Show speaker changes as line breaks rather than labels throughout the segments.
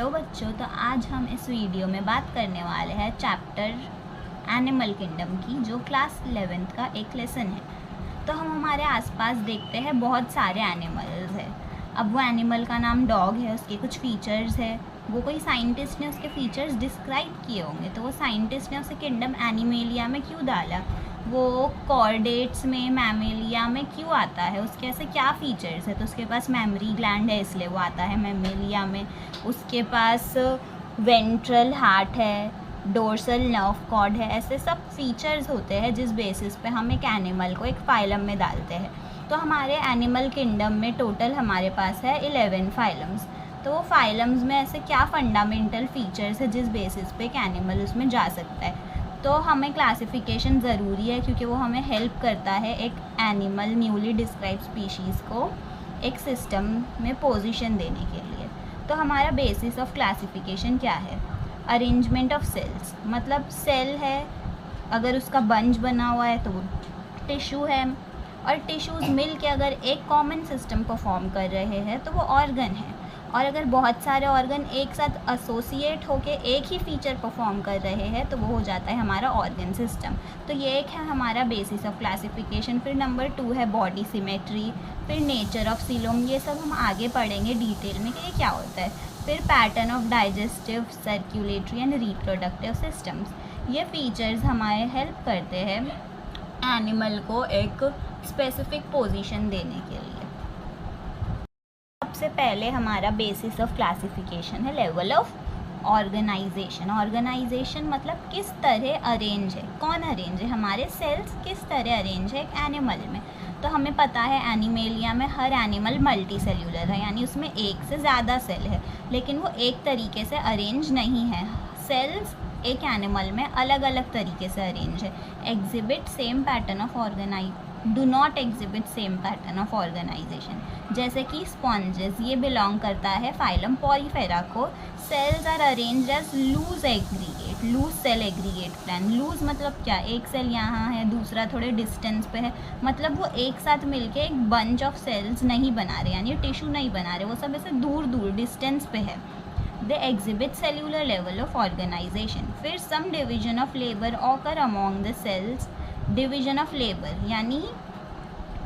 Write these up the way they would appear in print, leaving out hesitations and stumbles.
Hello बच्चों, तो आज हम इस वीडियो में बात करने वाले हैं चैप्टर एनिमल किंगडम की, जो क्लास 11th का एक लेसन है। तो हम हमारे आसपास देखते हैं बहुत सारे एनिमल्स हैं। अब वो एनिमल का नाम डॉग है, उसके कुछ फीचर्स है, वो कोई साइंटिस्ट ने उसके फीचर्स डिस्क्राइब किए होंगे, तो वो साइंटिस्ट ने उसे किंगडम एनिमेलिया में क्यों डाला, वो कॉर्डेट्स में मैमेलिया में क्यों आता है, उसके ऐसे क्या फ़ीचर्स है। तो उसके पास मेमोरी ग्लैंड है, इसलिए वो आता है मैमेलिया में। उसके पास वेंट्रल हार्ट है, डोर्सल नर्व कॉर्ड है। ऐसे सब फीचर्स होते हैं जिस बेसिस पे हम एक एनिमल को एक फाइलम में डालते हैं। तो हमारे एनिमल किंगडम में टोटल हमारे पास है 11 फाइलम्स। तो वो फाइलम्स में ऐसे क्या फंडामेंटल फीचर्स है जिस बेसिस पे एक एनिमल उसमें जा सकता है। तो हमें क्लासिफिकेशन ज़रूरी है, क्योंकि वो हमें हेल्प करता है एक एनिमल न्यूली डिस्क्राइब स्पीशीज़ को एक सिस्टम में पोजीशन देने के लिए। तो हमारा बेसिस ऑफ क्लासिफिकेशन क्या है? अरेंजमेंट ऑफ सेल्स, मतलब सेल है, अगर उसका बंच बना हुआ है तो वो टिश्यू है, और टिश्यूज़ मिल के अगर एक कॉमन सिस्टम परफॉर्म कर रहे हैं तो वो ऑर्गन है। और अगर बहुत सारे ऑर्गन एक साथ एसोसिएट होके एक ही फीचर परफॉर्म कर रहे हैं तो वो हो जाता है हमारा ऑर्गन सिस्टम। तो ये एक है हमारा बेसिस ऑफ क्लासिफिकेशन। फिर नंबर 2 है बॉडी सिमेट्री, फिर नेचर ऑफ सीलोम, ये सब हम आगे पढ़ेंगे डिटेल में कि ये क्या होता है। फिर pattern of digestive, circulatory and reproductive systems, ये फीचर्स हमारे हेल्प करते हैं एनिमल को एक स्पेसिफिक पोजीशन देने के लिए। सबसे पहले हमारा बेसिस ऑफ क्लासिफिकेशन है लेवल ऑफ ऑर्गेनाइजेशन। ऑर्गेनाइजेशन मतलब किस तरह अरेंज है, कौन अरेंज है, हमारे सेल्स किस तरह अरेंज है एक एनिमल में। तो हमें पता है एनिमेलिया में हर एनिमल मल्टी सेल्यूलर है, यानी उसमें एक से ज़्यादा सेल है, लेकिन वो एक तरीके से अरेंज नहीं है। सेल्स एक एनिमल में अलग अलग तरीके से अरेंज है। Exhibit same pattern of do not exhibit same pattern of organization. जैसे कि स्पॉन्जेस, ये बिलोंग करता है फाइलम पॉलीफेरा को। Cells are arranged as loose aggregate, loose cell aggregate plan. Loose मतलब क्या, एक सेल यहाँ है, दूसरा थोड़े डिस्टेंस पे है, मतलब वो एक साथ मिलके एक बंच ऑफ सेल्स नहीं बना रहे, यानी टिश्यू नहीं बना रहे, वो सब ऐसे दूर दूर डिस्टेंस पे है। They exhibit cellular level of organization. फिर some division of labor occur among the cells. Division of labor यानी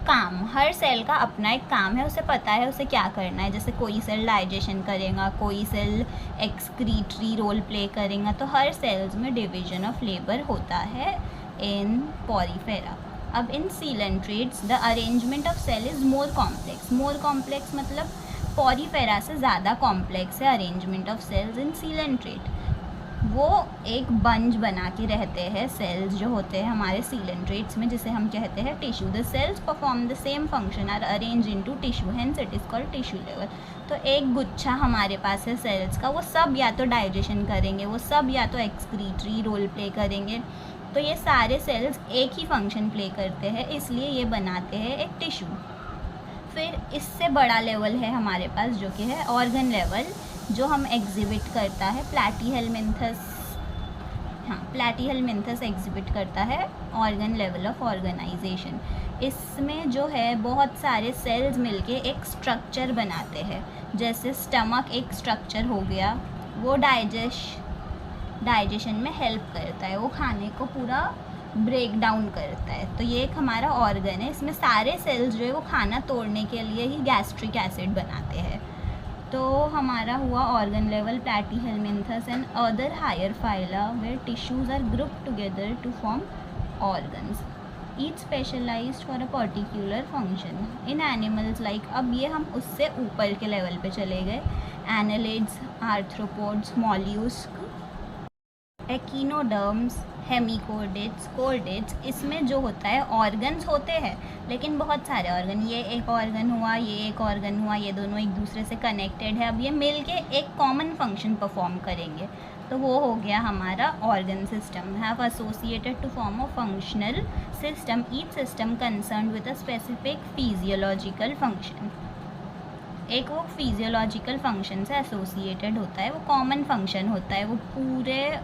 काम, हर सेल का अपना एक काम है, उसे पता है उसे क्या करना है। जैसे कोई सेल डाइजेशन करेगा, कोई सेल एक्सक्रीटरी रोल प्ले करेगा। तो हर सेल्स में डिविजन ऑफ लेबर होता है इन पॉलीफेरा। अब in coelenterates the arrangement of cell is more complex. More complex मतलब पॉलीफेरा से ज़्यादा कॉम्प्लेक्स है arrangement of cells in coelenterate. वो एक बंच बना के रहते हैं सेल्स जो होते हैं हमारे सीलेंट्रेट्स में, जिसे हम कहते हैं tissue. The cells perform the same function are arrange into tissue, hence it is called tissue level. तो एक गुच्छा हमारे पास है सेल्स का, वो सब या तो डाइजेशन करेंगे, वो सब या तो एक्सक्रीटरी रोल प्ले करेंगे। तो ये सारे सेल्स एक ही फंक्शन प्ले करते हैं, इसलिए ये बनाते हैं एक टिश्यू। फिर इससे बड़ा लेवल है हमारे पास जो कि है ऑर्गन लेवल, जो हम एग्जिबिट करता है प्लैटीहेलमिन्थस। हाँ, प्लैटीहेलमिन्थस एग्जिबिट करता है ऑर्गन लेवल ऑफ ऑर्गेनाइजेशन। इसमें जो है बहुत सारे सेल्स मिलके एक स्ट्रक्चर बनाते हैं। जैसे स्टमक एक स्ट्रक्चर हो गया, वो डाइजेशन में हेल्प करता है, वो खाने को पूरा ब्रेक डाउन करता है। तो ये एक हमारा ऑर्गन है, इसमें सारे सेल्स जो है वो खाना तोड़ने के लिए ही गैस्ट्रिक एसिड बनाते हैं। तो हमारा हुआ organ level Platyhelminthes and other higher phyla where tissues are grouped together to form organs, each specialised for a particular function in animals like. अब ये हम उससे ऊपर के लेवल पे चले गए। एनालिड्स, आर्थ्रोपोड्स, मॉल्यूस्क, एकिनोडर्म्स, हेमिकोडेट्स, कोर्डेट्स, इसमें जो होता है ऑर्गन्स होते हैं, लेकिन बहुत सारे ऑर्गन, ये एक ऑर्गन हुआ, ये एक ऑर्गन हुआ, ये दोनों एक दूसरे से कनेक्टेड है। अब ये मिलके एक कॉमन फंक्शन परफॉर्म करेंगे, तो वो हो गया हमारा organ system. Have associated to form a functional system, each system concerned with a specific physiological function. एक वो फिजियोलॉजिकल फंक्शन से एसोसिएटेड होता है, वो कॉमन फंक्शन होता है वो पूरे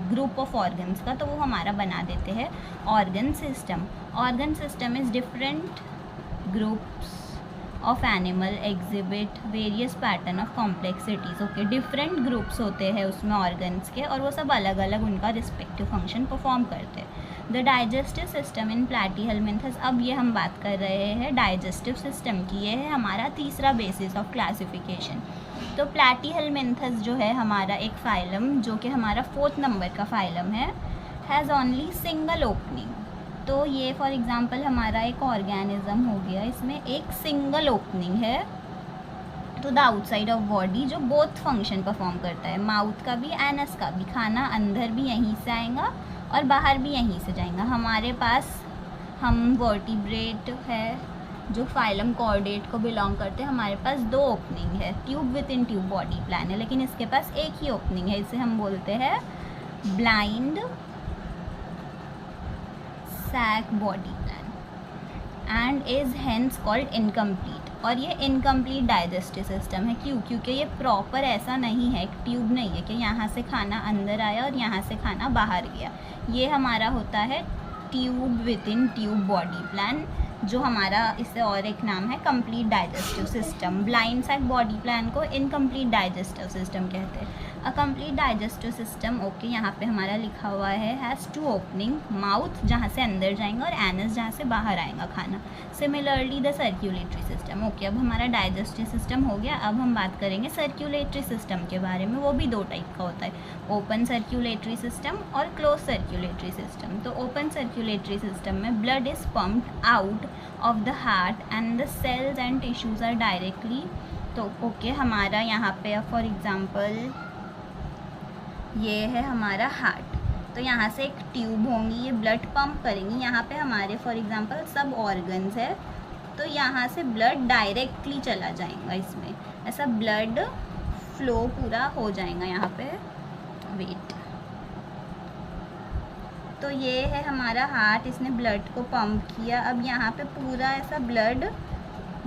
ग्रुप ऑफ ऑर्गन्स का, तो वो हमारा बना देते हैं organ system. Organ system is different groups of animal exhibit various pattern of complexities. Okay, different groups होते हैं उसमें ऑर्गन्स के, और वो सब अलग अलग उनका रिस्पेक्टिव फंक्शन परफॉर्म करते हैं। द डाइजेस्टिव सिस्टम इन प्लैटीहेलमिन्थस, अब ये हम बात कर रहे हैं डाइजेस्टिव सिस्टम की। ये है हमारा तीसरा बेसिस ऑफ क्लासिफिकेशन। तो प्लैटीहेलमिन्थस जो है हमारा एक फाइलम, जो कि हमारा 4th नंबर का फाइलम है, हैज़ ओनली सिंगल ओपनिंग। तो ये फॉर एग्जांपल हमारा एक ऑर्गेनिज्म हो गया, इसमें एक सिंगल ओपनिंग है to the outside of body, जो बोथ फंक्शन परफॉर्म करता है, माउथ का भी एनस का भी। खाना अंदर भी यहीं से आएगा और बाहर भी यहीं से जाएगा। हमारे पास हम वर्टिब्रेट है जो फाइलम कॉर्डेट को बिलोंग करते हैं, हमारे पास 2 ओपनिंग है, tube within tube body plan है, लेकिन इसके पास एक ही ओपनिंग है। इसे हम बोलते हैं blind sac body plan and is hence called incomplete. और ये इनकम्प्लीट डाइजेस्टिव सिस्टम है। क्यों? क्योंकि ये प्रॉपर ऐसा नहीं है, एक ट्यूब नहीं है कि यहाँ से खाना अंदर आया और यहाँ से खाना बाहर गया। ये हमारा होता है tube within tube body plan, जो हमारा इससे और एक नाम है complete digestive system. Blind sac body plan को इनकम्प्लीट डाइजेस्टिव सिस्टम कहते हैं। A complete digestive system, okay, यहाँ पे हमारा लिखा हुआ है हैज़ 2 ओपनिंग, माउथ जहाँ से अंदर जाएंगे और एनस जहाँ से बाहर आएगा खाना। Similarly the circulatory system. Okay, अब हमारा डाइजेस्टिव सिस्टम हो गया। अब हम बात करेंगे सर्क्यूलेटरी सिस्टम के बारे में। वो भी 2 टाइप का होता है, ओपन सर्क्यूलेटरी सिस्टम और क्लोज सर्क्यूलेटरी सिस्टम। तो ओपन सर्क्यूलेटरी सिस्टम में blood is pumped out of the heart and the cells and tissues are directly. तो ओके, हमारा यहाँ पे फॉर एग्जांपल ये है हमारा हार्ट, तो यहाँ से एक ट्यूब होंगी, ये ब्लड पंप करेंगी। यहाँ पे हमारे फॉर एग्जांपल सब ऑर्गन्स है, तो यहाँ से ब्लड डायरेक्टली चला जाएगा, इसमें ऐसा ब्लड फ्लो पूरा हो जाएगा यहाँ पे। वेट, तो ये है हमारा हार्ट, इसने ब्लड को पंप किया। अब यहाँ पे पूरा ऐसा ब्लड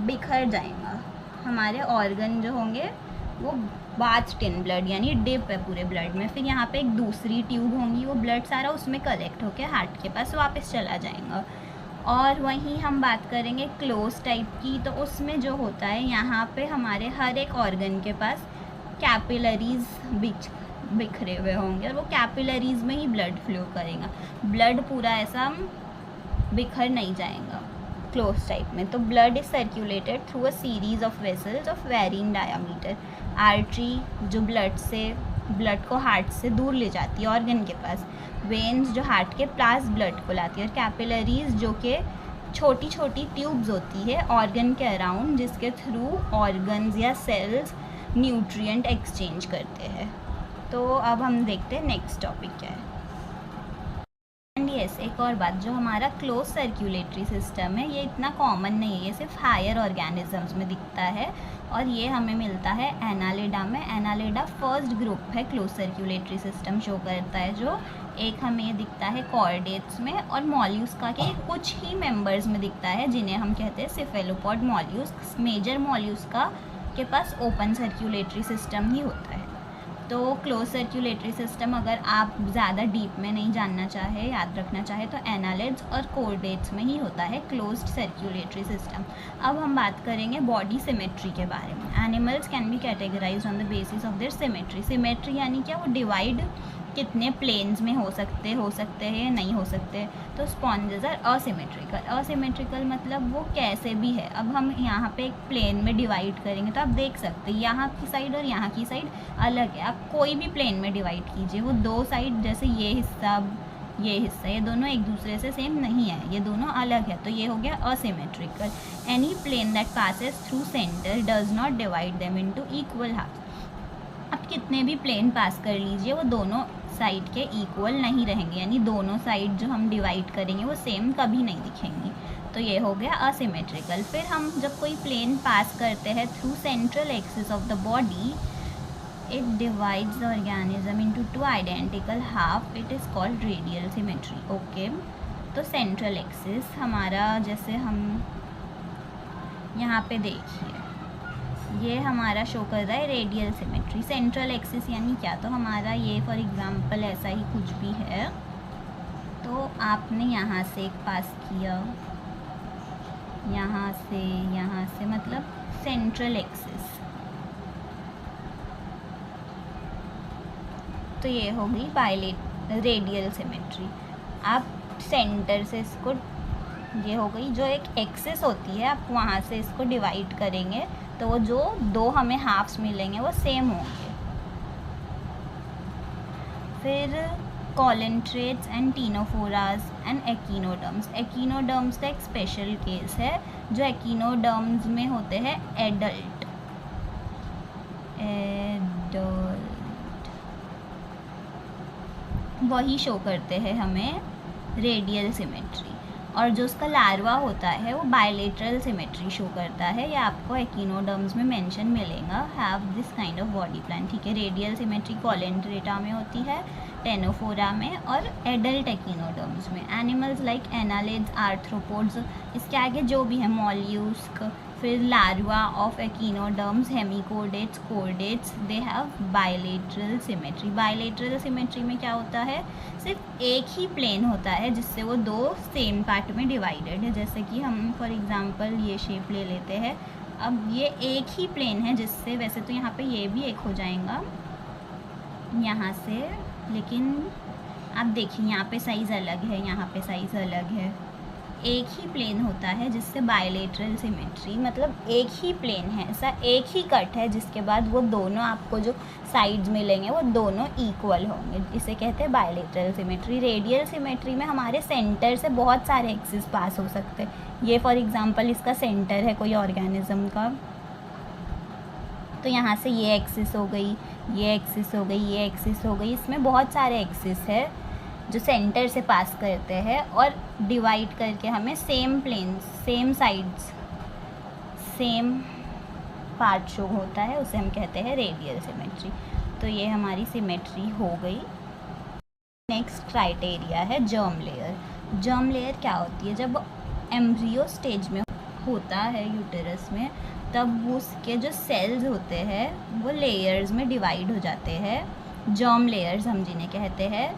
बिखर जाएगा। हमारे ऑर्गन जो होंगे वो बाथ टिन ब्लड यानी डिप है पूरे ब्लड में। फिर यहाँ पे एक दूसरी ट्यूब होंगी, वो ब्लड सारा उसमें कलेक्ट होकर हार्ट के पास वापस चला जाएगा। और वहीं हम बात करेंगे क्लोज टाइप की, तो उसमें जो होता है यहाँ पे हमारे हर एक ऑर्गन के पास कैपिलरीज बिखरे हुए होंगे, और वो कैपिलरीज में ही ब्लड फ्लो करेगा। ब्लड पूरा ऐसा बिखर नहीं जाएगा क्लोज टाइप में। तो blood is circulated through a series of vessels of varying diameter. Artery जो ब्लड को हार्ट से दूर ले जाती है ऑर्गन के पास। वेन्स जो हार्ट के पास ब्लड को लाती है, और कैपिलरीज जो कि छोटी छोटी ट्यूब्स होती है ऑर्गन के अराउंड, जिसके थ्रू ऑर्गन्स या सेल्स न्यूट्रिएंट एक्सचेंज करते हैं। तो अब हम देखते हैं नेक्स्ट टॉपिक क्या है। एंड यस, एक और बात, जो हमारा क्लोज सर्क्यूलेटरी सिस्टम है ये इतना कॉमन नहीं है, ये सिर्फ हायर ऑर्गेनिजम्स में दिखता है, और ये हमें मिलता है एनालिडा में। एनालिडा फर्स्ट ग्रुप है क्लोज सर्क्यूलेटरी सिस्टम शो करता है, जो एक हमें ये दिखता है कॉर्डेट्स में, और मॉल्यूस्का के कुछ ही मेंबर्स में दिखता है, जिन्हें हम कहते हैं सिफेलोपॉड मॉल्यूस्क। मेजर मॉल्यूस्का के पास ओपन सर्क्यूलेटरी सिस्टम ही होता है। तो क्लोज सर्क्यूलेटरी सिस्टम अगर आप ज़्यादा डीप में नहीं जानना चाहे, याद रखना चाहे, तो एनालिड्स और कोर्डेट्स में ही होता है क्लोज्ड सर्क्यूलेटरी सिस्टम। अब हम बात करेंगे बॉडी सिमेट्री के बारे में। Animals can be categorised on the basis of their symmetry. Symmetry यानी क्या? वो डिवाइड कितने प्लेन्स में हो सकते हैं या नहीं हो सकते। तो स्पॉन्जेस आर असिमेट्रिकल। असिमेट्रिकल मतलब वो कैसे भी है। अब हम यहाँ पे एक प्लेन में डिवाइड करेंगे तो आप देख सकते हैं यहाँ की साइड और यहाँ की साइड अलग है। आप कोई भी प्लेन में डिवाइड कीजिए, वो 2 साइड, जैसे ये हिस्सा ये दोनों एक दूसरे से सेम नहीं है, ये दोनों अलग है, तो ये हो गया asymmetrical. Any plane that passes through centre does not divide them into equal half. आप कितने भी प्लेन पास कर लीजिए, वो दोनों साइड के इक्वल नहीं रहेंगे, यानी दोनों साइड जो हम डिवाइड करेंगे वो सेम कभी नहीं दिखेंगी। तो ये हो गया असिमेट्रिकल। फिर हम जब कोई प्लेन पास करते हैं through central axis of the body, it divides the organism into 2 identical half, it is called radial symmetry. Okay, तो सेंट्रल एक्सिस हमारा, जैसे हम यहाँ पे देखिए, ये हमारा शो कर रहा है रेडियल सिमेट्री। सेंट्रल एक्सिस यानी क्या? तो हमारा ये फॉर एग्जांपल ऐसा ही कुछ भी है, तो आपने यहाँ से एक पास किया, यहाँ से मतलब सेंट्रल एक्सिस। तो ये हो गई रेडियल सिमेट्री। आप सेंटर से इसको, ये हो गई जो एक एक्सिस होती है, आप वहाँ से इसको डिवाइड करेंगे तो वो जो दो हमें हाफ्स मिलेंगे वो सेम होंगे। फिर कॉलेंट्रेट्स एंड टीनोफोरास एंड एकिनोडर्म्स। एकिनोडर्म्स का एक स्पेशल केस है। जो एकिनोडर्म्स में होते हैं एडल्ट, वही शो करते हैं हमें रेडियल सिमेट्री। और जो उसका लार्वा होता है वो बायलेटरल सिमेट्री शो करता है। ये आपको एकिनोडर्म्स में मेंशन मिलेगा, have this kind of body plan. ठीक है, रेडियल सिमेट्री कॉलेंट्रेटा में होती है, टेनोफोरा में और एडल्ट एकिनोडर्म्स में। एनिमल्स लाइक एनालिड्स, आर्थ्रोपोड्स, इसके आगे जो भी है, मॉल्यूस्क, फिर larva of echinoderms, hemichordates, chordates, they have bilateral symmetry. Bilateral symmetry में क्या होता है, सिर्फ एक ही प्लेन होता है जिससे वो दो सेम पार्ट में डिवाइडेड है। जैसे कि हम फॉर एग्जांपल ये शेप ले लेते हैं। अब ये एक ही प्लेन है जिससे, वैसे तो यहाँ पे ये भी एक हो जाएगा यहाँ से, लेकिन आप देखिए यहाँ पे साइज़ अलग है, यहाँ पे साइज़ अलग है। एक ही प्लेन होता है जिससे बायलेटरल सिमेट्री, मतलब एक ही प्लेन है, ऐसा एक ही कट है जिसके बाद वो दोनों आपको जो साइड्स मिलेंगे वो दोनों इक्वल होंगे। इसे कहते हैं बायलेटरल सिमेट्री। रेडियल सिमेट्री में हमारे सेंटर से बहुत सारे एक्सिस पास हो सकते हैं। ये फॉर एग्जांपल इसका सेंटर है कोई ऑर्गेनिज्म का, तो यहाँ से ये एक्सिस हो गई, ये एक्सिस हो गई, ये एक्सिस हो गई। इसमें बहुत सारे एक्सिस है जो सेंटर से पास करते हैं और डिवाइड करके हमें same plane, same sides, same part show होता है, उसे हम कहते हैं रेडियल सिमेट्री। तो ये हमारी सिमेट्री हो गई। नेक्स्ट क्राइटेरिया है जर्म लेयर। जर्म लेयर क्या होती है, जब एम्ब्रियो स्टेज में होता है यूटेरस में, तब उसके जो सेल्स होते हैं वो लेयर्स में डिवाइड हो जाते हैं। जर्म लेयर्स हम जिन्हें कहते हैं,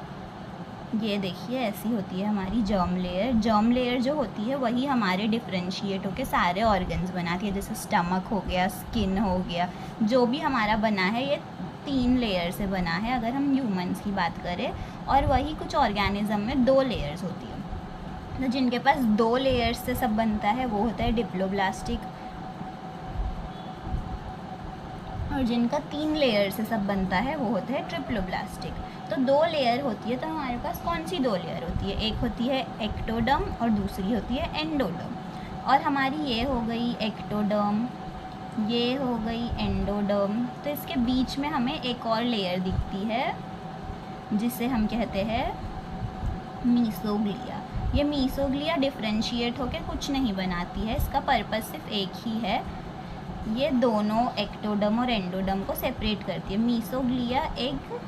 ये देखिए ऐसी होती है हमारी जर्म लेयर। जर्म लेयर जो होती है वही हमारे डिफ्रेंशिएट होकर सारे ऑर्गन्स बनाती है, जैसे स्टमक हो गया, स्किन हो गया, जो भी हमारा बना है ये 3 लेयर से बना है अगर हम ह्यूमंस की बात करें। और वही कुछ ऑर्गेनिज्म में 2 लेयर्स होती है। तो जिनके पास 2 लेयर्स से सब बनता है वो होता है डिप्लोब्लास्टिक, और जिनका 3 लेयर से सब बनता है वो होता है ट्रिप्लोब्लास्टिक। तो 2 लेयर होती है, तो हमारे पास कौन सी 2 लेयर होती है, एक होती है एक्टोडर्म और दूसरी होती है एंडोडर्म। और हमारी ये हो गई एक्टोडर्म, ये हो गई एंडोडर्म। तो इसके बीच में हमें एक और लेयर दिखती है जिसे हम कहते हैं मीसोग्लिया। ये मीसोग्लिया डिफ्रेंशिएट होकर कुछ नहीं बनाती है, इसका पर्पस सिर्फ एक ही है, ये दोनों एक्टोडर्म और एंडोडर्म को सेपरेट करती है। मीसोग्लिया एक,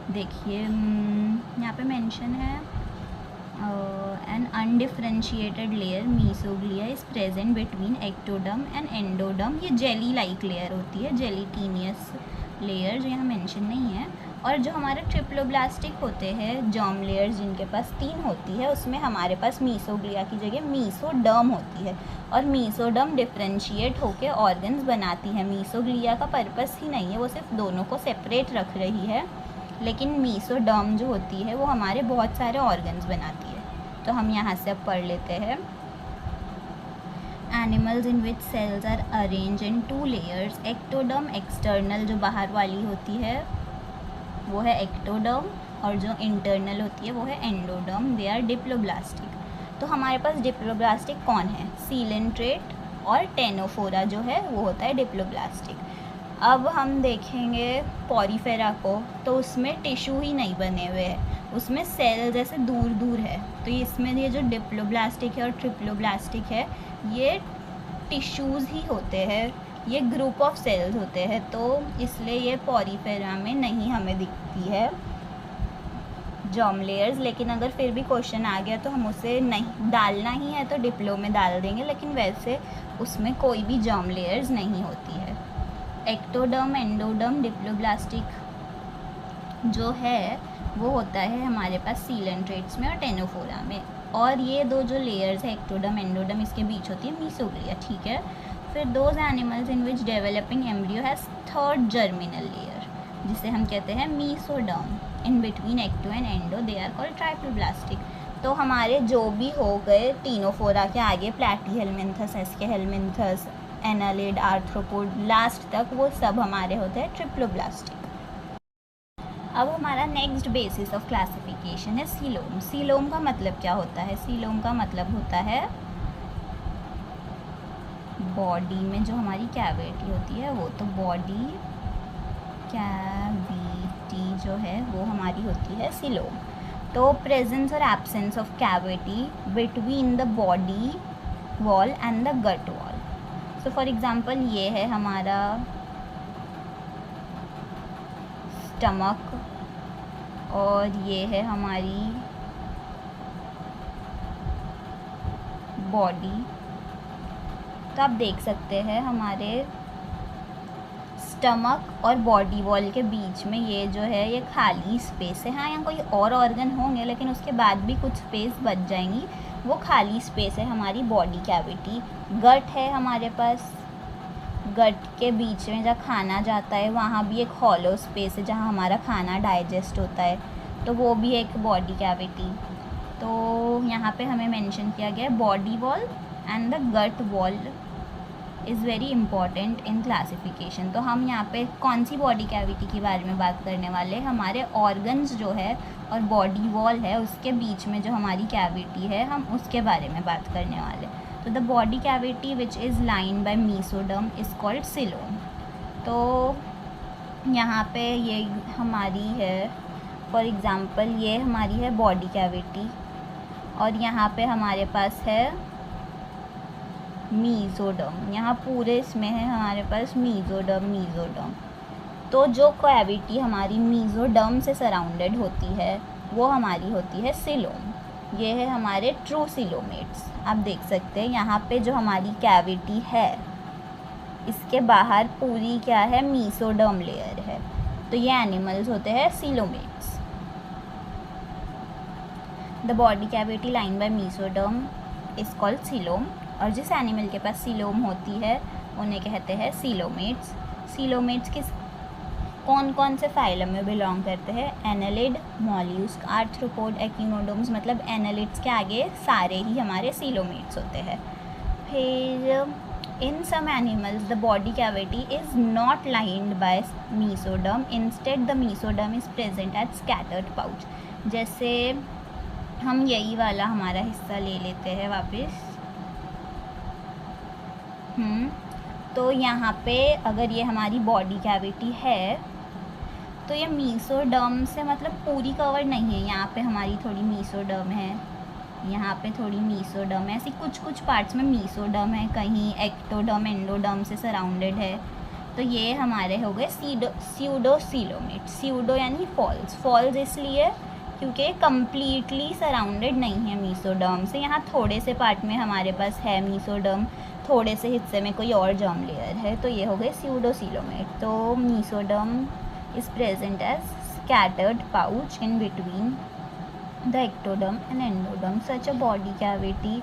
देखिए यहाँ पे मेंशन है, an undifferentiated layer mesoglea is present between ectoderm and endoderm. ये जेली लाइक लेयर होती है, जेलीटीनियस लेयर, जो यहाँ मेंशन नहीं है। और जो हमारे ट्रिप्लोब्लास्टिक होते हैं जर्म लेयर्स, जिनके पास 3 होती है, उसमें हमारे पास मीसोग्लिया की जगह मीसोडर्म होती है। और मीसोडर्म डिफ्रेंशिएट होकर ऑर्गन्स बनाती है। मीसोग्लिया का पर्पस ही नहीं है, वो सिर्फ दोनों को सेपरेट रख रही है, लेकिन मीसोडर्म जो होती है वो हमारे बहुत सारे ऑर्गन्स बनाती है। तो हम यहाँ से अब पढ़ लेते हैं। Animals in which cells are arrange in 2 layers, ectoderm external जो बाहर वाली होती है वो है एक्टोडर्म, और जो इंटरनल होती है वो है एंडोडर्म, दे आर डिप्लोब्लास्टिक। तो हमारे पास डिप्लोब्लास्टिक कौन है, सीलेंट्रेट और टेनोफोरा जो है वो होता है डिप्लोब्लास्टिक। अब हम देखेंगे पॉरीफेरा को, तो उसमें टिश्यू ही नहीं बने हुए हैं, उसमें सेल जैसे दूर दूर है। तो इसमें ये जो डिप्लोब्लास्टिक है और ट्रिप्लोब्लास्टिक है ये टिश्यूज़ ही होते हैं, ये ग्रुप ऑफ सेल्स होते हैं, तो इसलिए ये पॉरीफेरा में नहीं हमें दिखती है जर्म लेयर्स। लेकिन अगर फिर भी क्वेश्चन आ गया तो हम उसे नहीं डालना ही है तो डिप्लो में डाल देंगे, लेकिन वैसे उसमें कोई भी जर्म लेयर्स नहीं होती है। एक्टोडर्म, एंडोडर्म, डिप्लोब्लास्टिक जो है वो होता है हमारे पास सीलेंट्रेट्स में और टेनोफोरा में। और ये दो जो लेयर्स है एक्टोडर्म एंडोडर्म, इसके बीच होती है मीसोग्लिया, ठीक है। फिर those animals in which developing embryo has third germinal layer, जिसे हम कहते हैं mesoderm, in between ecto and endo, they are called triploblastic. तो हमारे जो भी हो गए टीनोफोरा के आगे Platyhelminthes, Aschelminthes, annelid, arthropod, last तक वो सब हमारे होते हैं ट्रिप्लोब्लास्टिक। अब हमारा नेक्स्ट बेसिस ऑफ क्लासिफिकेशन है सीलोम। सीलोम का मतलब क्या होता है? सीलोम का मतलब होता है बॉडी में जो हमारी कैविटी होती है वो, तो बॉडी कैविटी जो है वो हमारी होती है सीलोम। तो प्रेजेंस और absence of cavity between the body wall and the gut wall. So for example ये है हमारा स्टमक और ये है हमारी बॉडी। तो आप देख सकते हैं हमारे स्टमक और बॉडी वॉल के बीच में ये जो है ये खाली स्पेस है। हाँ, यहाँ कोई और ऑर्गन होंगे लेकिन उसके बाद भी कुछ स्पेस बच जाएंगी, वो खाली स्पेस है हमारी बॉडी कैविटी। गट है हमारे पास, गट के बीच में जहाँ खाना जाता है वहाँ भी एक हॉलो स्पेस है जहाँ हमारा खाना डाइजेस्ट होता है, तो वो भी एक बॉडी कैविटी। तो यहाँ पे हमें मेंशन किया गया है body wall and the gut wall is very important in classification. तो हम यहाँ पे कौन सी बॉडी कैविटी के बारे में बात करने वाले हैं? हमारे ऑर्गन्स जो है और बॉडी वॉल है उसके बीच में जो हमारी कैविटी है हम उसके बारे में बात करने वाले। तो the body cavity which is line by mesoderm is called coelom. तो यहाँ पे ये हमारी है, फॉर एग्ज़ाम्पल ये हमारी है बॉडी कैविटी और यहाँ पे हमारे पास है मीसोडर्म। यहाँ पूरे इसमें है हमारे पास मीसोडर्म। तो जो कैविटी हमारी मीसोडर्म से सराउंडेड होती है वो हमारी होती है सीलोम। ये है हमारे ट्रू सीलोमेट्स। आप देख सकते हैं यहाँ पे जो हमारी कैविटी है इसके बाहर पूरी क्या है, मीसोडर्म लेयर है। तो ये एनिमल्स होते हैं coelomates. The body cavity line by mesoderm is called coelom. और जिस एनिमल के पास सीलोम होती है उन्हें कहते हैं सीलोमेट्स। सीलोमेट्स किस कौन कौन से फाइलम में बिलोंग करते हैं? एनालिड, मॉल्यूस्क, आर्थ्रोपोड, एकिनोडर्म्स, मतलब एनालिड्स के आगे सारे ही हमारे सीलोमेट्स होते हैं। फिर in some animals the body cavity is not lined by mesoderm, instead the mesoderm is present at scattered pouch. जैसे हम यही वाला हमारा हिस्सा ले लेते हैं वापस। तो यहाँ पे अगर ये हमारी बॉडी कैविटी है तो ये मीसोडर्म से मतलब पूरी कवर नहीं है। यहाँ पे हमारी थोड़ी मीसोडर्म है, यहाँ पे थोड़ी मीसोडर्म है, ऐसी कुछ कुछ पार्ट्स में मीसोडर्म है, कहीं एक्टोडर्म एंडोडर्म से सराउंडेड है। तो ये हमारे हो गए स्यूडोसीलोमेट। स्यूडो यानी फॉल्स इसलिए क्योंकि कम्प्लीटली सराउंडेड नहीं है मीसोडर्म से। यहाँ थोड़े से पार्ट में हमारे पास है मीसोडर्म, थोड़े से हिस्से में कोई और जर्म लेयर है, तो ये हो गए स्यूडोसीलोमेट। तो mesoderm is present as scattered pouch in between the ectoderm and endoderm. Such a body cavity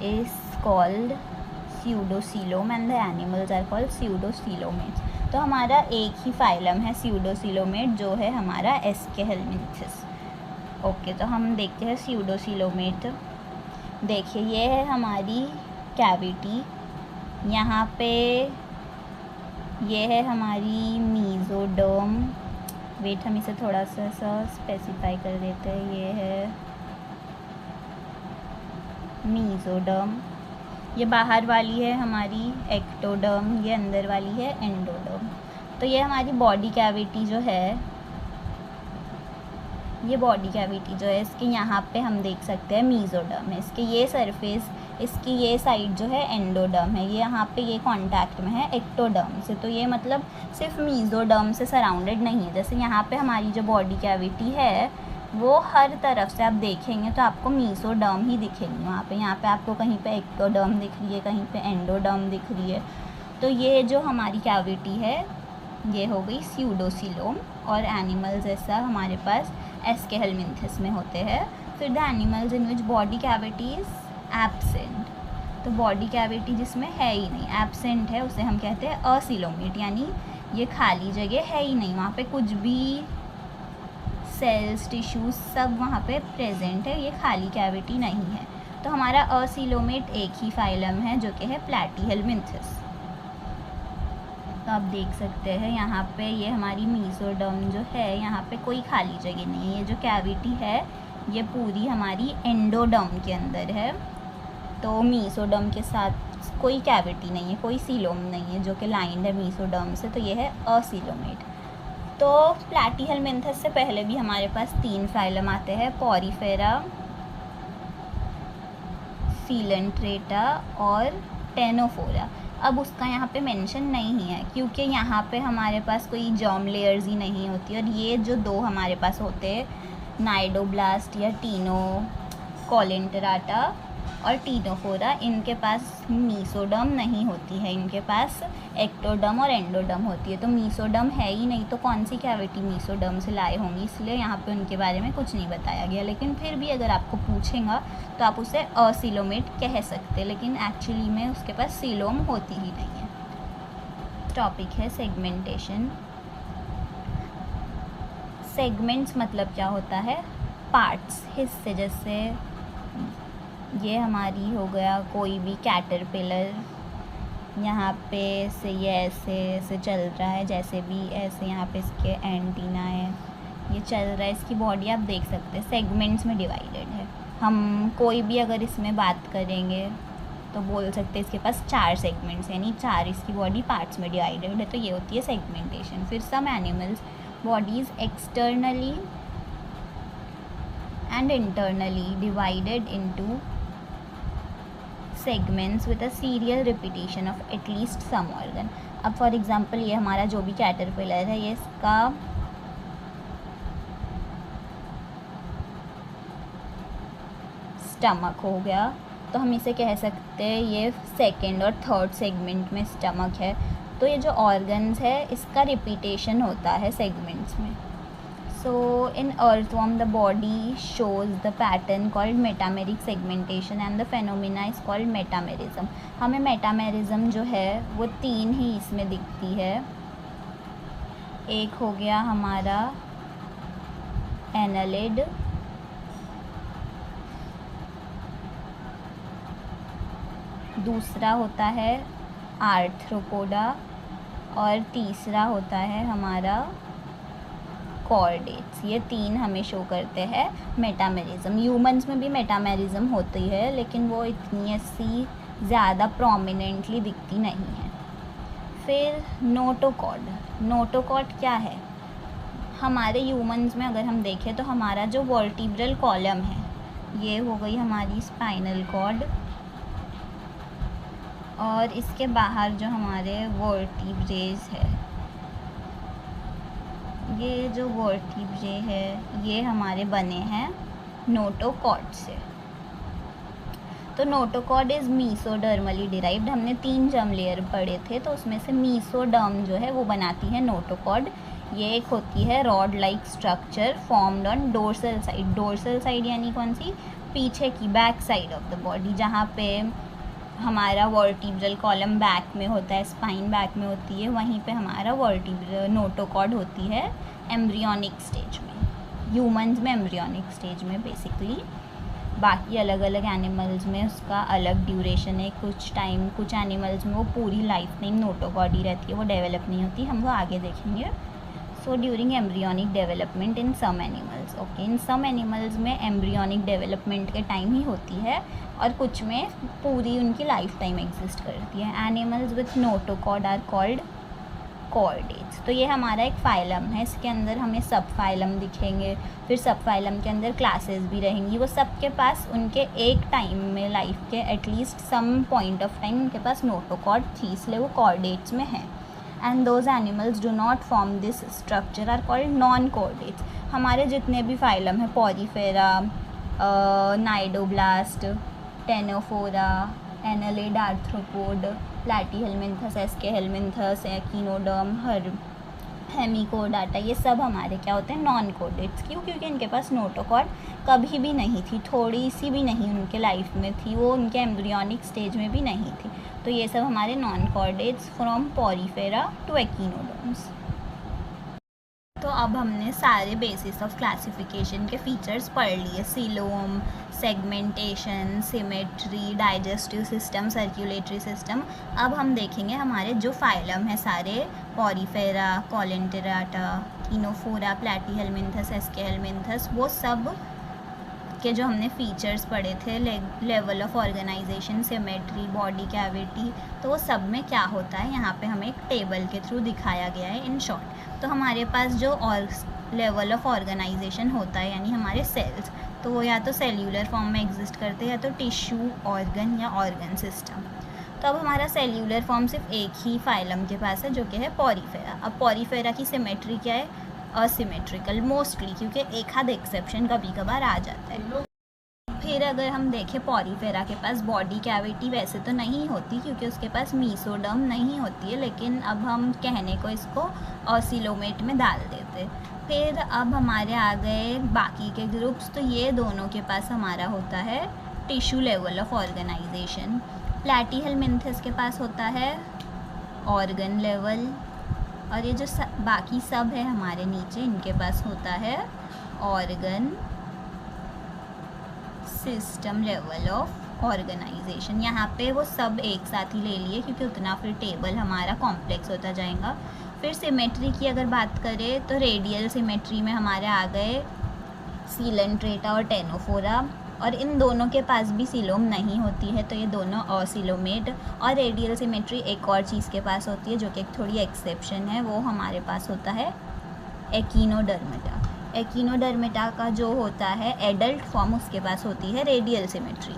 is called pseudocoelom and the animals are called pseudocoelomates. तो हमारा एक ही फाइलम है स्यूडोसीलोमेट जो है हमारा एस्केहेलमिन्थस। ओके, तो हम देखते हैं स्यूडोसीलोमेट। देखिए ये है हमारी कैविटी, यहाँ पे ये है हमारी मीसोडर्म। वेट, हम इसे थोड़ा सा स्पेसिफाई कर देते हैं। ये है मीसोडर्म, ये बाहर वाली है हमारी एक्टोडर्म, ये अंदर वाली है एंडोडर्म। तो ये हमारी बॉडी कैविटी जो है, ये बॉडी कैविटी जो है इसके यहाँ पे हम देख सकते हैं मीसोडर्म है, इसके ये सरफेस, इसकी ये साइड जो है एंडोडर्म है, ये यहाँ पे ये कांटेक्ट में है एक्टोडर्म से। तो ये मतलब सिर्फ मीसोडर्म से सराउंडेड नहीं है। जैसे यहाँ पे हमारी जो बॉडी कैविटी है वो हर तरफ से आप देखेंगे तो आपको मीसोडर्म ही दिखेंगे वहाँ पे। यहाँ पे आपको कहीं पे एक्टोडर्म दिख रही है, कहीं पे एंडोडर्म दिख रही है। तो ये जो हमारी कैविटी है ये हो गई स्यूडोसीलोम। और एनिमल्स ऐसा हमारे पास एस्केहेलमिन्थस में होते हैं। फिर the animals in which body cavity is absent, तो बॉडी कैविटी जिसमें है ही नहीं, एब्सेंट है, उसे हम कहते हैं असीलोमेट, यानी ये खाली जगह है ही नहीं, वहाँ पे कुछ भी सेल्स टिश्यूज सब वहाँ पे प्रेजेंट है, ये खाली कैविटी नहीं है। तो हमारा असीलोमेट एक ही फाइलम है जो कि है प्लैटीहेलमिंथस। तो आप देख सकते हैं यहाँ पे ये हमारी मीसोडर्म जो है, यहाँ पे कोई खाली जगह नहीं है, ये जो कैविटी है ये पूरी हमारी एंडोडर्म के अंदर है। तो मीसोडर्म के साथ कोई कैविटी नहीं है, कोई सीलोम नहीं है जो कि लाइंड है मीसोडर्म से, तो ये है असीलोमेट। तो प्लैटीहेलमिंथस से पहले भी हमारे पास 3 फाइलम आते हैं, पॉरीफेरा, सीलेंट्रेटा और टेनोफोरा। अब उसका यहाँ पे मेंशन नहीं है क्योंकि यहाँ पे हमारे पास कोई जर्म लेयर्स ही नहीं होती, और ये जो 2 हमारे पास होते हैं नाइडोब्लास्ट या टीनो कोलेंटराटा और टीनोफोरा, इनके पास मीसोडर्म नहीं होती है, इनके पास एक्टोडर्म और एंडोडर्म होती है। तो मीसोडर्म है ही नहीं, तो कौन सी कैविटी मीसोडर्म से लाए होंगी, इसलिए यहाँ पे उनके बारे में कुछ नहीं बताया गया। लेकिन फिर भी अगर आपको पूछेगा तो आप उसे असीलोमेट कह सकते, लेकिन एक्चुअली में उसके पास सीलोम होती ही नहीं है। टॉपिक है सेगमेंटेशन। सेगमेंट्स मतलब क्या होता है, पार्ट्स, हिस्से। जैसे ये हमारी हो गया कोई भी कैटरपिलर, यहाँ पे से ये ऐसे ऐसे चल रहा है, जैसे भी ऐसे यहाँ पे इसके एंटीना है, ये चल रहा है, इसकी बॉडी आप देख सकते हैं सेगमेंट्स में डिवाइडेड है। हम कोई भी अगर इसमें बात करेंगे तो बोल सकते हैं इसके पास 4 सेगमेंट्स, यानी 4 इसकी बॉडी पार्ट्स में डिवाइडेड है, तो ये होती है सेगमेंटेशन। फिर some animals bodies externally and internally divided into segments with a serial repetition of at least some organ। अब फॉर एग्जांपल ये हमारा जो भी कैटरपिलर है, ये इसका स्टमक हो गया, तो हम इसे कह सकते हैं ये 2nd और 3rd सेगमेंट में स्टमक है। तो ये जो ऑर्गन्स है इसका रिपीटेशन होता है सेगमेंट्स में। So in earthworm the body shows the pattern called metameric segmentation and the phenomena is called metamerism। हमें मेटामेरिज्म जो है वो 3 ही इसमें दिखती है। एक हो गया हमारा एनालिड, दूसरा होता है आर्थ्रोपोडा और तीसरा होता है हमारा कॉर्डेट्स। ये 3 हमें शो करते हैं मेटामेरिज्म। ह्यूमंस में भी मेटामेरिज्म होती है लेकिन वो इतनी ऐसी ज़्यादा प्रोमिनेंटली दिखती नहीं है। फिर नोटोकॉड। नोटोकॉड क्या है, हमारे ह्यूमंस में अगर हम देखें तो हमारा जो वर्टिब्रल कॉलम है, ये हो गई हमारी स्पाइनल कॉर्ड, और इसके बाहर जो हमारे वर्टिब्रेज है, ये जो वर्टिब्रे है ये हमारे बने हैं नोटोकॉड से। तो नोटोकॉड इज़ मीसोडर्मली डिराइव्ड। हमने 3 जर्म लेयर पढ़े थे, तो उसमें से मीसोडर्म जो है वो बनाती है नोटोकॉड। ये एक होती है rod like structure formed on dorsal side. Dorsal side यानी कौन सी, पीछे की, back side of the body, जहाँ पे हमारा वर्टिब्रल कॉलम बैक में होता है, स्पाइन बैक में होती है, वहीं पे हमारा वर्टिब्रल नोटोकॉड होती है एम्ब्रियोनिक स्टेज में। ह्यूमंस में एम्ब्रियोनिक स्टेज में बेसिकली। बाकी अलग अलग एनिमल्स में उसका अलग ड्यूरेशन है, कुछ टाइम, कुछ एनिमल्स में वो पूरी लाइफ टाइम नोटोकॉड ही रहती है, वो डेवलप नहीं होती, हम वो आगे देखेंगे। So during embryonic development in some animals, okay, in some animals में एम्ब्रियोनिक डेवलपमेंट के टाइम ही होती है और कुछ में पूरी उनकी लाइफ टाइम एग्जिस्ट करती है। Animals with notochord are called chordates. तो ये हमारा एक फाइलम है, इसके अंदर हमें सब फाइलम दिखेंगे, फिर सब फाइलम के अंदर क्लासेस भी रहेंगी। वो सबके पास उनके एक टाइम में लाइफ के at least some point of time उनके पास नोटोकॉड थी, इसलिए वो कॉर्डेट्स में हैं। And those animals do not form this structure are called non chordates. हमारे जितने भी फाइलम हैं, Porifera, cnidoblast, Ctenophora, annelid, arthropod, Platyhelminthes, Aschelminthes, echinoderm, Hemichordata, ये सब हमारे क्या होते हैं, नॉन कोडेड्स। क्यों? क्योंकि इनके पास नोटोकॉर्ड कभी भी नहीं थी, थोड़ी सी भी नहीं उनके लाइफ में थी, वो उनके एम्ब्रियोनिक स्टेज में भी नहीं थी। तो ये सब हमारे नॉन कोडेड्स फ्रॉम पॉरीफेरा टू एकिनोडर्म्स। तो अब हमने सारे बेसिस ऑफ क्लासिफिकेशन के फीचर्स पढ़ लिए, coelom, segmentation, symmetry, digestive system, circulatory system. अब हम देखेंगे हमारे जो फाइलम है सारे, पॉरीफेरा, कॉलेंटेराटा, किनोफोरा, प्लैटीहेलमिन्थस, एस्केहेलमिन्थस, वो सब के जो हमने फीचर्स पढ़े थे, level of organization, symmetry, body cavity, तो वो सब में क्या होता है यहाँ पे हमें एक टेबल के थ्रू दिखाया गया है इन शॉर्ट। तो हमारे पास जो लेवल ऑफ ऑर्गेनाइजेशन होता है यानी हमारे सेल्स, तो वो या तो सेल्यूलर फॉर्म में एग्जिस्ट करते हैं या तो टिश्यू, ऑर्गन या ऑर्गन सिस्टम। तो अब हमारा सेल्यूलर फॉर्म सिर्फ एक ही फाइलम के पास है जो कि है पॉरीफेरा। अब पॉरीफेरा की सिमेट्री क्या है, असिमेट्रिकल मोस्टली, क्योंकि एक आध एक्सेप्शन कभी कभार आ जाता है। फिर अगर हम देखें पॉरीफेरा के पास बॉडी कैविटी वैसे तो नहीं होती क्योंकि उसके पास मीसोडर्म नहीं होती है, लेकिन अब हम कहने को इसको ऑसिलोमेट में डाल देते। फिर अब हमारे आ गए बाकी के ग्रुप्स, तो ये दोनों के पास हमारा होता है टिश्यू लेवल ऑफ ऑर्गेनाइजेशन। प्लैटीहेलमिन्थस के पास होता है ऑर्गन लेवल, और ये जो बाकी सब है हमारे नीचे, इनके पास होता है organ system level of organization. यहाँ पे वो सब एक साथ ही ले लिए क्योंकि उतना फिर टेबल हमारा कॉम्प्लेक्स होता जाएगा। फिर सिमेट्री की अगर बात करें तो रेडियल सिमेट्री में हमारे आ गए सीलेंट्रेटा और टेनोफोरा, और इन दोनों के पास भी सीलोम नहीं होती है, तो ये दोनों ऑसिलोमेट। और रेडियल सिमेट्री एक और चीज़ के पास होती है जो कि एक थोड़ी एक्सेप्शन है, वो हमारे पास होता है एकिनोडर्मेटा। एकिनोडर्मेटा का जो होता है एडल्ट फॉर्म, उसके पास होती है रेडियल सिमेट्री।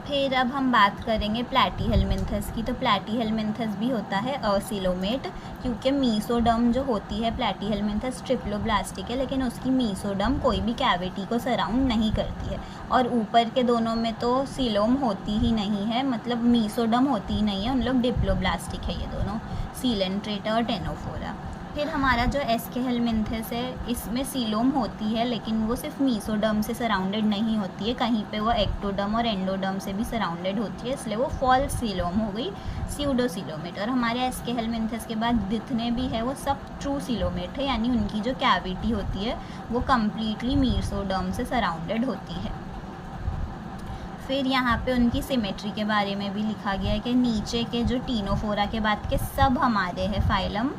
फिर अब हम बात करेंगे प्लैटीहेलमिन्थस की। तो प्लैटीहेलमिन्थस भी होता है असिलोमेट, क्योंकि मीसोडर्म जो होती है प्लैटीहेलमिन्थस ट्रिप्लोब्लास्टिक है, लेकिन उसकी मीसोडर्म कोई भी कैविटी को सराउंड नहीं करती है। और ऊपर के दोनों में तो सीलोम होती ही नहीं है, मतलब मीसोडर्म होती ही नहीं है, उन लोग डिप्लोब्लास्टिक है ये दोनों, सीलेंट्रेटा और टेनोफोरा। फिर हमारा जो एस्केहेलमिन्थस है, इसमें सीलोम होती है लेकिन वो सिर्फ मीसोडर्म से सराउंडेड नहीं होती है, कहीं पे वो एक्टोडर्म और एंडोडर्म से भी सराउंडेड होती है, इसलिए वो फॉल्स सीलोम हो गई, स्यूडोसीलोमेट। और हमारे एस्केहेलमिन्थस के बाद जितने भी है वो सब ट्रू सीलोमेट है, यानी उनकी जो कैविटी होती है वो कम्प्लीटली मीसोडर्म से सराउंडेड होती है। फिर यहाँ पे उनकी सिमेट्री के बारे में भी लिखा गया है कि नीचे के जो टीनोफोरा के बाद के सब हमारे हैं फाइलम,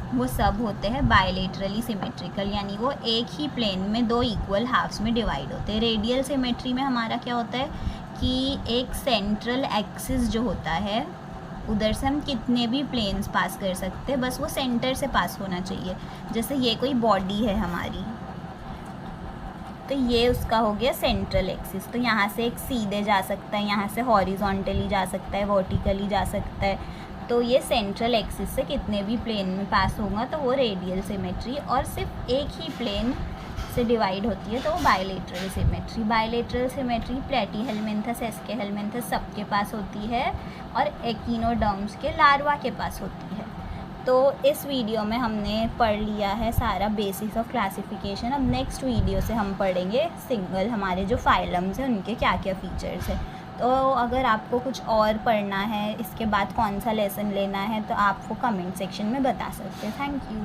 वो सब होते हैं बायलेटरली सिमेट्रिकल, यानी वो एक ही प्लेन में दो इक्वल हाफ्स में डिवाइड होते हैं। रेडियल सिमेट्री में हमारा क्या होता है कि एक सेंट्रल एक्सिस जो होता है, उधर से हम कितने भी प्लेन्स पास कर सकते हैं, बस वो सेंटर से पास होना चाहिए। जैसे ये कोई बॉडी है हमारी, तो ये उसका हो गया सेंट्रल एक्सिस, तो यहाँ से एक सीधे जा सकता है, यहाँ से हॉरिजॉन्टली जा सकता है, वर्टिकली जा सकता है। तो ये सेंट्रल एक्सिस से कितने भी प्लेन में पास होगा तो वो रेडियल सिमेट्री, और सिर्फ एक ही प्लेन से डिवाइड होती है तो वो बायलेटरल सिमेट्री। बायलेटरल सिमेट्री प्लैटीहेलमिन्थस, एस्केहेलमिन्थस सबके पास होती है, और एकिनोडर्म्स के लार्वा के पास होती है। तो इस वीडियो में हमने पढ़ लिया है सारा बेसिक्स ऑफ क्लासिफिकेशन। अब नेक्स्ट वीडियो से हम पढ़ेंगे सिंगल हमारे जो फाइलम्स हैं उनके क्या क्या फीचर्स हैं। तो अगर आपको कुछ और पढ़ना है, इसके बाद कौन सा लेसन लेना है, तो आप वो कमेंट सेक्शन में बता सकते हैं। Thank you.